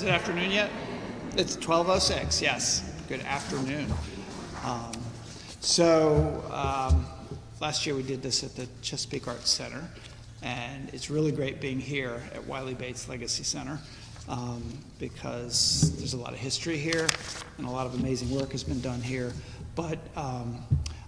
Is it afternoon yet? It's 12:06, yes. Good afternoon. Last year we did this at the Chesapeake Arts Center, and it's really great being here at Wiley Bates Legacy Center because there's a lot of history here and a lot of amazing work has been done here. But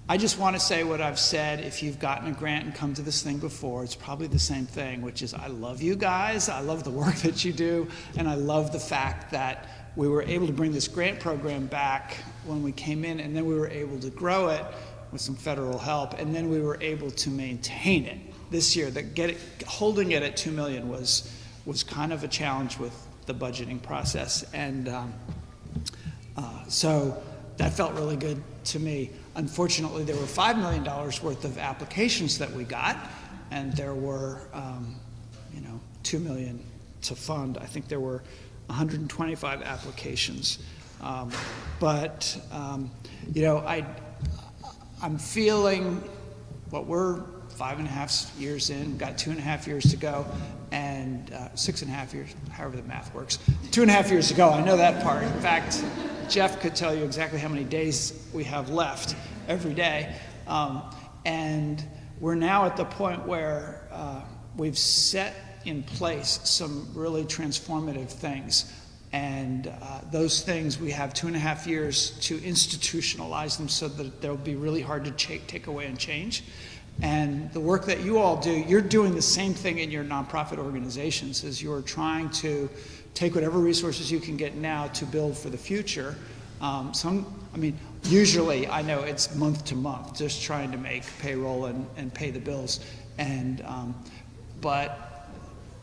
I just want to say what I've said. If you've gotten a grant and come to this thing before, it's probably the same thing, which is I love you guys, I love the work that you do, and I love the fact that we were able to bring this grant program back when we came in, and then we were able to grow it with some federal help, and then we were able to maintain it. This year, holding it at $2 million was kind of a challenge with the budgeting process, and so that felt really good to me. Unfortunately, there were $5 million worth of applications that we got, and there were, $2 million to fund. I think there were 125 applications, I'm feeling we're 5.5 years in, got 2.5 years to go, and 6.5 years, however the math works. 2.5 years to go, I know that part. In fact, Jeff could tell you exactly how many days we have left every day. And we're now at the point where we've set in place some really transformative things. And those things, we have 2.5 years to institutionalize them so that they'll be really hard to take away and change. And the work that you all do, you're doing the same thing in your nonprofit organizations, as you're trying to take whatever resources you can get now to build for the future. Usually I know it's month to month, just trying to make payroll and pay the bills. But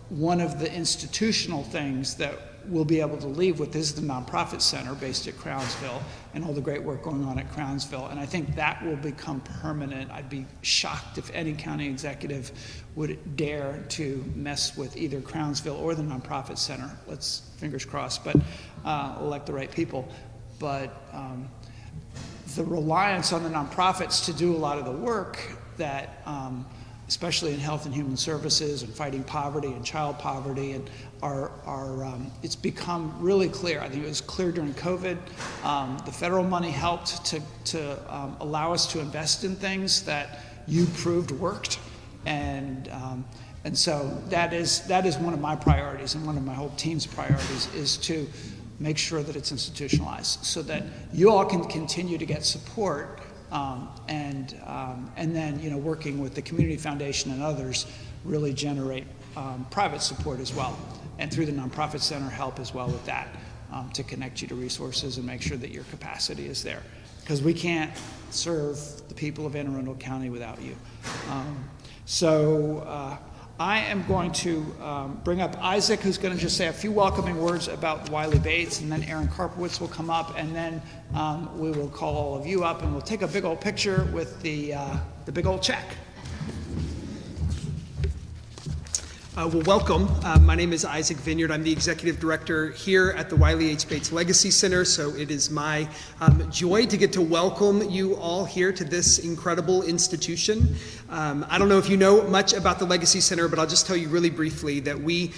one of the institutional things that we'll be able to leave with is the nonprofit center based at Crownsville and all the great work going on at Crownsville. And I think that will become permanent. I'd be shocked if any county executive would dare to mess with either Crownsville or the nonprofit center. Let's, fingers crossed, but elect the right people. But the reliance on the nonprofits to do a lot of the work that especially in health and human services and fighting poverty and child poverty, and it's become really clear. I think it was clear during COVID. The federal money helped to allow us to invest in things that you proved worked, and so that is one of my priorities, and one of my whole team's priorities is to make sure that it's institutionalized so that you all can continue to get support. And then, working with the Community Foundation and others, really generate private support as well. And through the Nonprofit Center, help as well with that, to connect you to resources and make sure that your capacity is there. Because we can't serve the people of Anne Arundel County without you. I am going to bring up Isaac, who's going to just say a few welcoming words about Wiley Bates, and then Aaron Karpowitz will come up, and then we will call all of you up, and we'll take a big old picture with the big old check. Welcome. My name is Isaac Vineyard. I'm the Executive Director here at the Wiley H. Bates Legacy Center, so it is my joy to get to welcome you all here to this incredible institution. I don't know if you know much about the Legacy Center, but I'll just tell you really briefly that we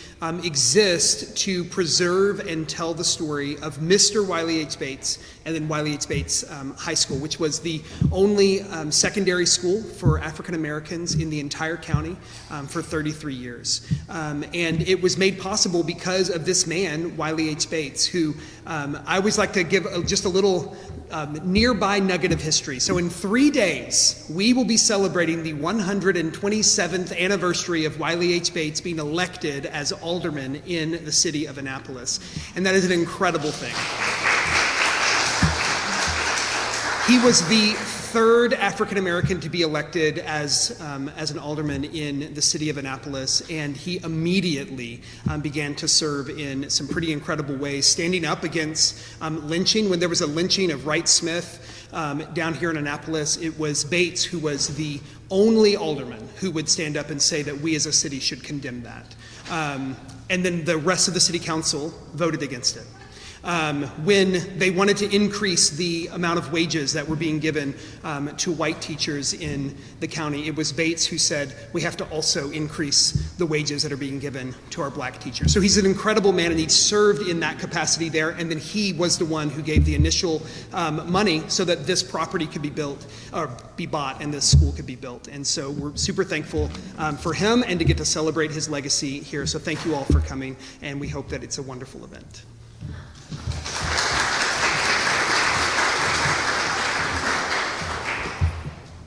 exist to preserve and tell the story of Mr. Wiley H. Bates and then Wiley H. Bates High School, which was the only secondary school for African Americans in the entire county for 33 years. And it was made possible because of this man, Wiley H. Bates, who I always like to give just a little nearby nugget of history. So in 3 days, we will be celebrating the 127th anniversary of Wiley H. Bates being elected as alderman in the city of Annapolis. And that is an incredible thing. He was the third African American to be elected as an alderman in the city of Annapolis, and he immediately began to serve in some pretty incredible ways, standing up against lynching. When there was a lynching of Wright Smith down here in Annapolis, it was Bates who was the only alderman who would stand up and say that we as a city should condemn that. And then the rest of the city council voted against it. when they wanted to increase the amount of wages that were being given to white teachers in the county. It was Bates who said, we have to also increase the wages that are being given to our black teachers. So he's an incredible man, and he served in that capacity there, and then he was the one who gave the initial money so that this property could be built, or be bought, and this school could be built. And so we're super thankful for him and to get to celebrate his legacy here. So thank you all for coming, and we hope that it's a wonderful event.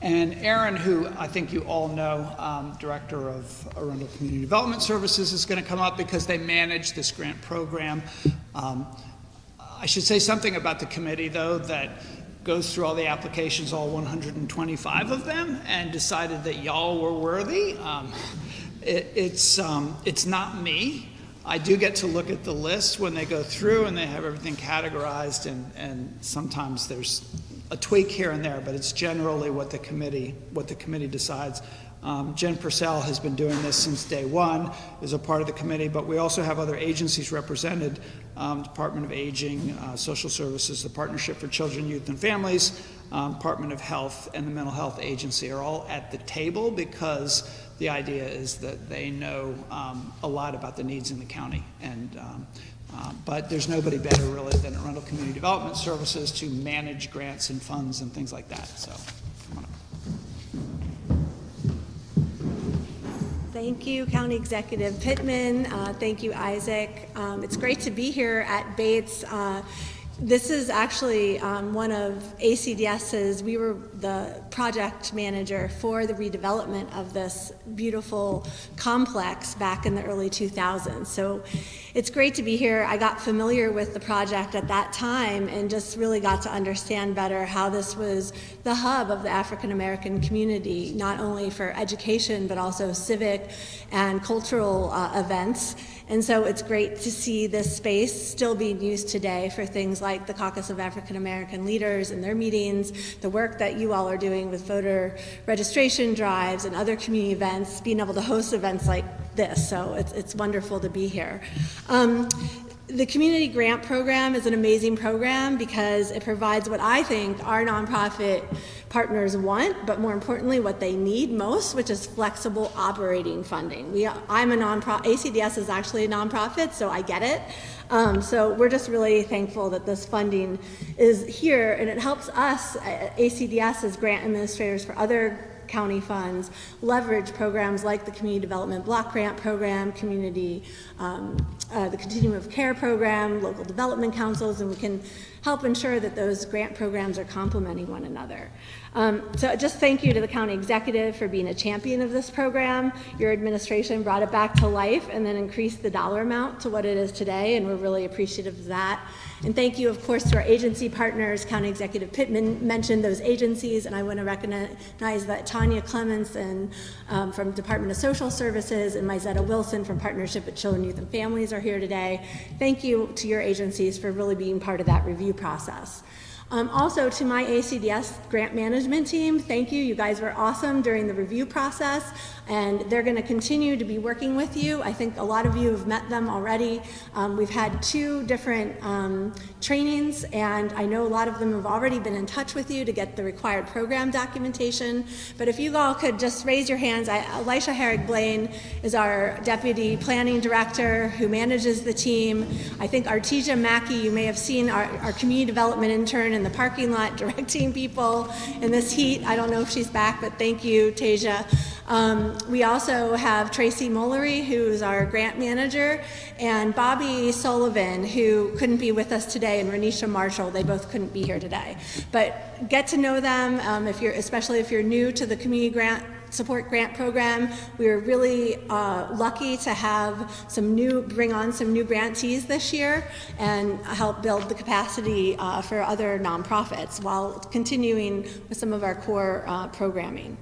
And Aaron, who I think you all know, Director of Arundel Community Development Services, is going to come up because they manage this grant program. I should say something about the committee, though, that goes through all the applications, all 125 of them, and decided that y'all were worthy. It's not me. I do get to look at the list when they go through, and they have everything categorized, and sometimes there's a tweak here and there, but it's generally what the committee decides. Jen Purcell has been doing this since day one, is a part of the committee, but we also have other agencies represented, Department of Aging, Social Services, the Partnership for Children, Youth, and Families, Department of Health, and the Mental Health Agency are all at the table because the idea is that they know a lot about the needs in the county. But there's nobody better really than Arundel Community Development Services to manage grants and funds and things like that. So, come on up. Thank you, County Executive Pittman. Thank you, Isaac. It's great to be here at Bates. This is actually one of ACDS's, we were the project manager for the redevelopment of this beautiful complex back in the early 2000s. So it's great to be here. I got familiar with the project at that time and just really got to understand better how this was the hub of the African American community, not only for education, but also civic and cultural events. And so it's great to see this space still being used today for things like the Caucus of African American Leaders and their meetings, the work that you all are doing with voter registration drives and other community events, being able to host events like this. So it's wonderful to be here. The Community Grant Program is an amazing program because it provides what I think our nonprofit partners want, but more importantly, what they need most, which is flexible operating funding. I'm a nonprofit, ACDS is actually a nonprofit, so I get it. So we're just really thankful that this funding is here, and it helps us, ACDS, as grant administrators for other county funds, leverage programs like the Community Development Block Grant Program, the Continuum of Care Program, local development councils, and we can help ensure that those grant programs are complementing one another. So just thank you to the county executive for being a champion of this program. Your administration brought it back to life and then increased the dollar amount to what it is today, and we're really appreciative of that. And thank you, of course, to our agency partners. County Executive Pittman mentioned those agencies, and I want to recognize that Tanya Clements from Department of Social Services and Myzetta Wilson from Partnership with Children, Youth, and Families are here today. Thank you to your agencies for really being part of that review process. Also to my ACDS grant management team, thank you. You guys were awesome during the review process, and they're going to continue to be working with you. I think a lot of you have met them already. We've had 2 different trainings, and I know a lot of them have already been in touch with you to get the required program documentation. But if you all could just raise your hands. Elisha Herrig-Blaine is our Deputy Planning Director who manages the team. I think Artesia Mackey, you may have seen our Community Development intern in the parking lot directing people in this heat. I don't know if she's back, but thank you, Tasia. We also have Tracy Mullery, who's our grant manager, and Bobby Sullivan, who couldn't be with us today, and Renisha Marshall. They both couldn't be here today. But get to know them, especially if you're new to the Community Grant Support Grant Program. We were really lucky to have bring on some new grantees this year and help build the capacity for other nonprofits while continuing with some of our core programming.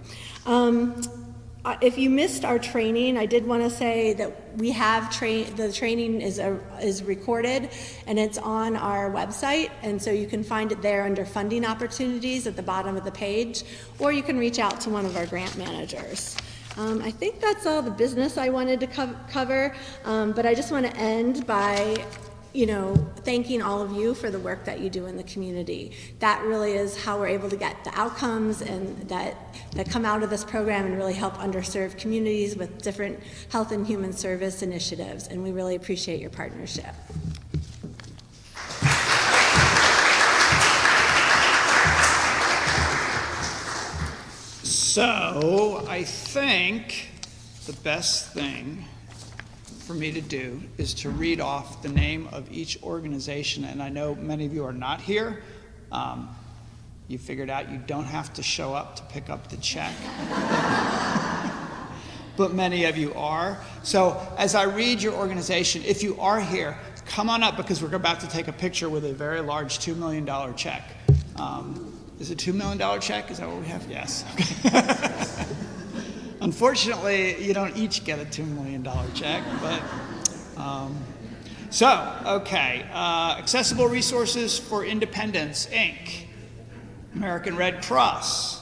If you missed our training, I did want to say that we have the training is recorded and it's on our website, and so you can find it there under funding opportunities at the bottom of the page, or you can reach out to one of our grant managers. I think that's all the business I wanted to cover, but I just want to end by thanking all of you for the work that you do in the community. That really is how we're able to get the outcomes and that come out of this program and really help underserved communities with different health and human service initiatives, and we really appreciate your partnership. So I think the best thing for me to do is to read off the name of each organization, and I know many of you are not here. You figured out you don't have to show up to pick up the check, but many of you are. So as I read your organization, if you are here, come on up because we're about to take a picture with a very large $2 million check. Is it $2 million check? Is that what we have? Yes. Okay. Unfortunately, you don't each get a $2 million check, but Accessible Resources for Independence, Inc., American Red Cross,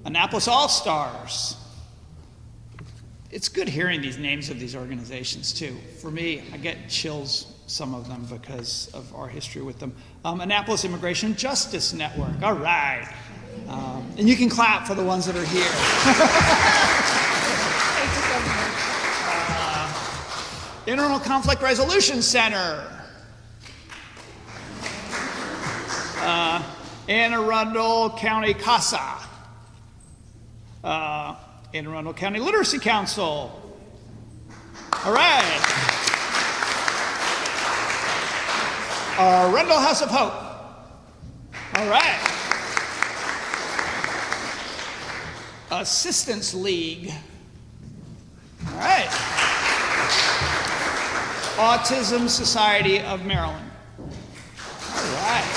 Annapolis All-Stars. It's good hearing these names of these organizations, too. For me, I get chills, some of them, because of our history with them. Annapolis Immigration Justice Network, all right. And you can clap for the ones that are here. Internal Conflict Resolution Center. Anne Arundel County CASA. Anne Arundel County Literacy Council. All right. Arundel House of Hope. All right. Assistance League. All right. Autism Society of Maryland. All right.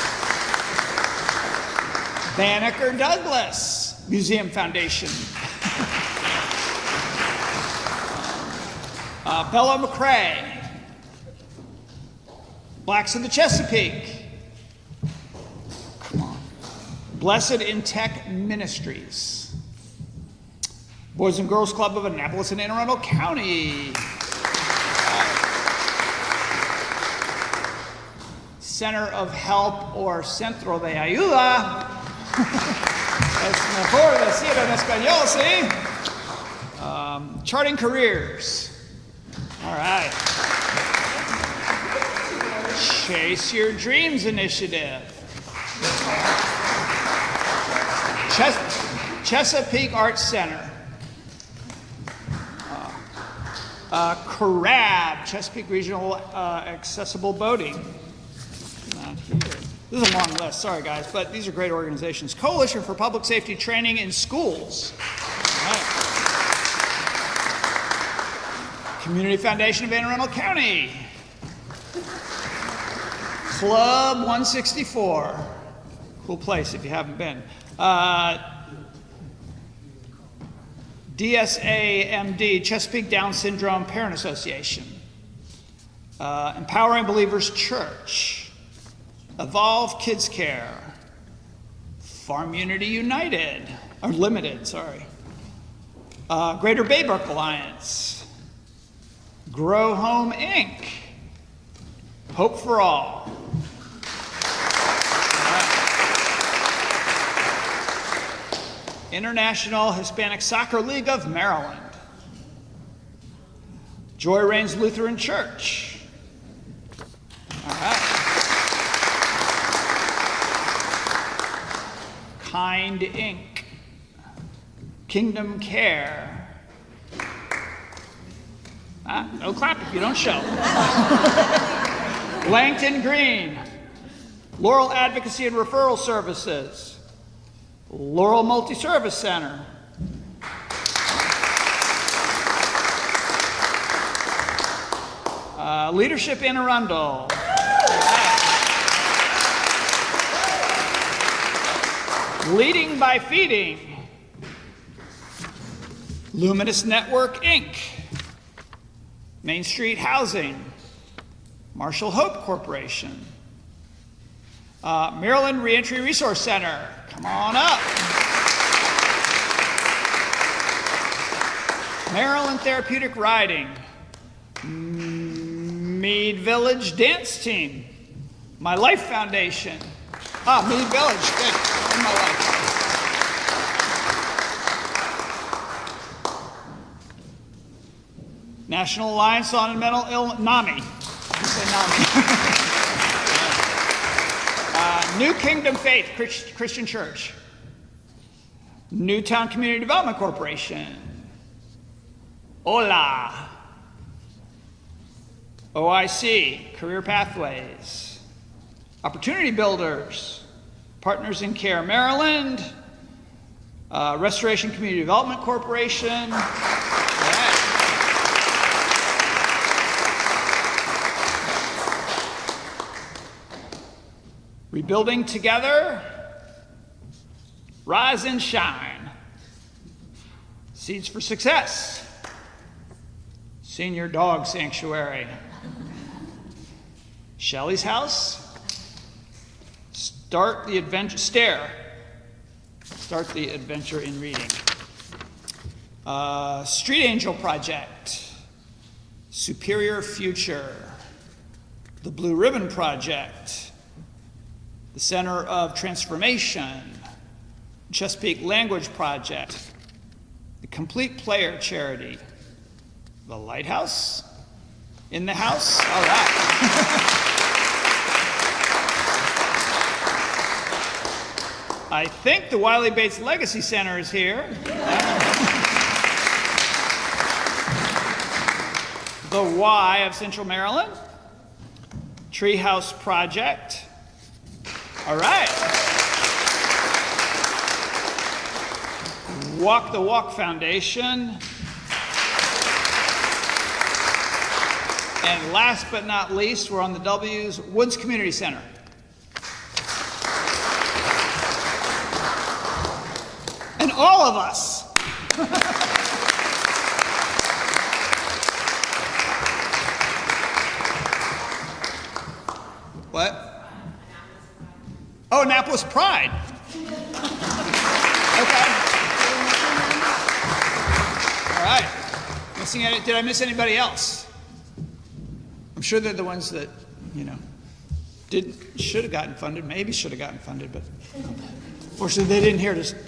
Banneker Douglas Museum Foundation. Bella McRae. Blacks of the Chesapeake. Come on. Blessed in Tech Ministries. Boys and Girls Club of Annapolis and Anne Arundel County. Center of Help or Centro de Ayuda. Es mejor decir en español, ¿sí? Charting Careers. All right. Chase Your Dreams Initiative. Chesapeake Arts Center. CRAB, Chesapeake Regional Accessible Boating. Not here. This is a long list, sorry guys, but these are great organizations. Coalition for Public Safety Training in Schools. All right. Community Foundation of Anne Arundel County. Club 164. Cool place if you haven't been. DSAMD, Chesapeake Down Syndrome Parent Association. Empowering Believers Church. Evolve Kids Care. Farm Unity United, or Limited, sorry. Greater Baybrook Alliance. Grow Home Inc. Hope for All. International Hispanic Soccer League of Maryland. Joy Reigns Lutheran Church. All right. Kind Inc. Kingdom Care. No clap if you don't show. Langton Green. Laurel Advocacy and Referral Services. Laurel Multi-Service Center. Leadership in Arundel. Leading by Feeding. Luminous Network, Inc. Main Street Housing. Marshall Hope Corporation. Maryland Reentry Resource Center. Come on up. Maryland Therapeutic Riding. Mead Village Dance Team. My Life Foundation. Mead Village, good. In my life. National Alliance on Mental Illness, NAMI. You say NAMI. New Kingdom Faith Christian Church. Newtown Community Development Corporation. Hola. OIC, Career Pathways. Opportunity Builders. Partners in Care Maryland. Restoration Community Development Corporation. Rebuilding Together, Rise and Shine, Seeds for Success, Senior Dog Sanctuary, Shelley's House, Start the Adventure in Reading, Street Angel Project, Superior Future, the Blue Ribbon Project, the Center of Transformation, Chesapeake Language Project, the Complete Player Charity, the Lighthouse, In the House, all right. I think the Wiley Bates Legacy Center is here. The Y of Central Maryland, Treehouse Project. All right. Walk the Walk Foundation. And last but not least, we're on the W's, Woods Community Center. And all of us. What? Oh, Annapolis Pride. Okay. All right. Did I miss anybody else? I'm sure they're the ones that, should have gotten funded, maybe should have gotten funded, but fortunately they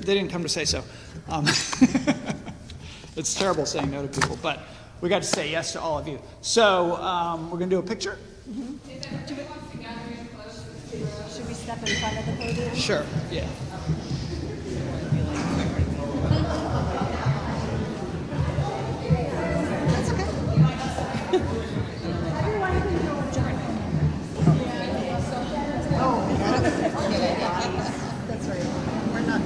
didn't come to say so. It's terrible saying no to people, but we got to say yes to all of you. So we're going to do a picture. Should we step in front of the podium? Sure, yeah. That's okay. Everyone can go join. That's right. We're not.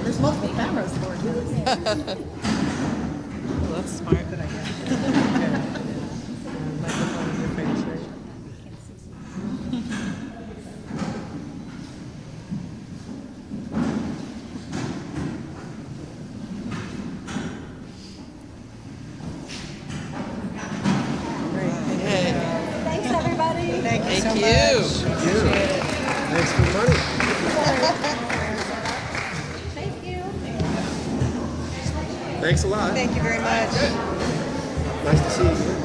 There's multiple cameras for it. Well, that's smart. Good idea. Microphone in your face, right? Thanks, everybody. Thank you. Thanks for the money. Thank you. Thanks a lot. Thank you very much. Nice to see you.